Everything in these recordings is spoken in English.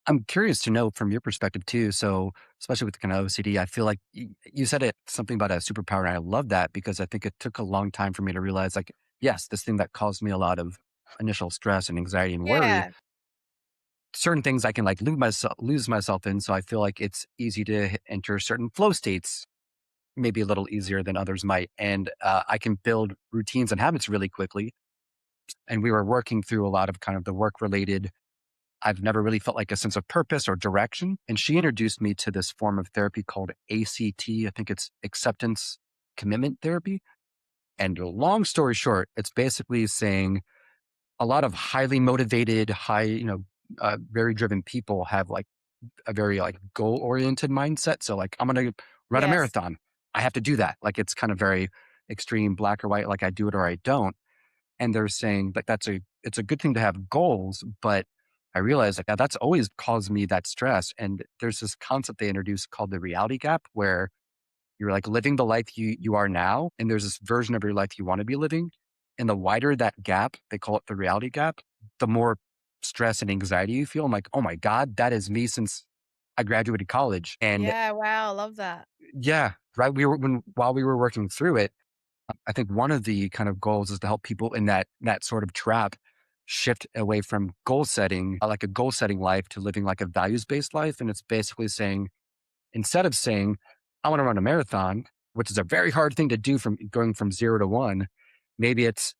I'm curious to know from your perspective too. So, especially with kind of OCD, I feel like you said it something about a superpower, and I love that because I think it took a long time for me to realize, like, yes, this thing that caused me a lot of initial stress and anxiety and worry, Yeah. certain things I can like lose myself in. So I feel like it's easy to enter certain flow states, maybe a little easier than others might, and I can build routines and habits really quickly. And we were working through a lot of kind of the work related. I've never really felt like a sense of purpose or direction. And she introduced me to this form of therapy called ACT. I think it's acceptance commitment therapy. And long story short, it's basically saying a lot of highly motivated, very driven people have like a very like goal oriented mindset. So like, I'm going to run a Yes. marathon. I have to do that. Like it's kind of very extreme black or white. Like I do it or I don't. And they're saying like it's a good thing to have goals, but I realized like that's always caused me that stress. And there's this concept they introduced called the reality gap, where you're like living the life you are now, and there's this version of your life you want to be living. And the wider that gap, they call it the reality gap, the more stress and anxiety you feel. I'm like, oh my God, that is me since I graduated college. And Yeah, wow, love that. yeah, right. While we were working through it, I think one of the kind of goals is to help people in that sort of trap shift away from goal setting, like a goal setting life, to living like a values based life. And it's basically saying, instead of saying, I want to run a marathon, which is a very hard thing to do from going from 0 to 1, maybe it's,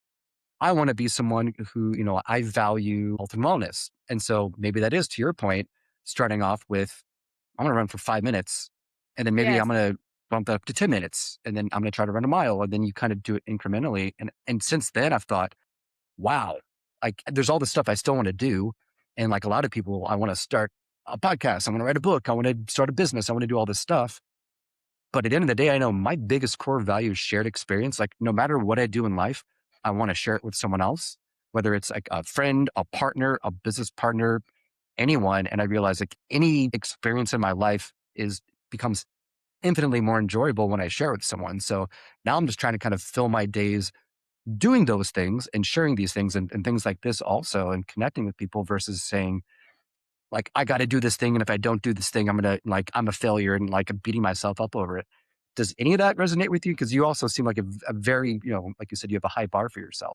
I want to be someone who, I value health and wellness. And so maybe that is, to your point, starting off with, I'm going to run for 5 minutes, and then maybe I'm Yes. going to bump that up to 10 minutes, and then I'm going to try to run a mile. And then you kind of do it incrementally. And since then I've thought, wow, like there's all this stuff I still want to do. And like a lot of people, I want to start a podcast. I want to write a book. I want to start a business. I want to do all this stuff. But at the end of the day, I know my biggest core value is shared experience. Like no matter what I do in life, I want to share it with someone else, whether it's like a friend, a partner, a business partner, anyone. And I realize like any experience in my life is becomes infinitely more enjoyable when I share with someone. So now I'm just trying to kind of fill my days doing those things and sharing these things and things like this also, and connecting with people versus saying, like, I got to do this thing. And if I don't do this thing, I'm a failure, and like beating myself up over it. Does any of that resonate with you? Because you also seem like a very, like you said, you have a high bar for yourself.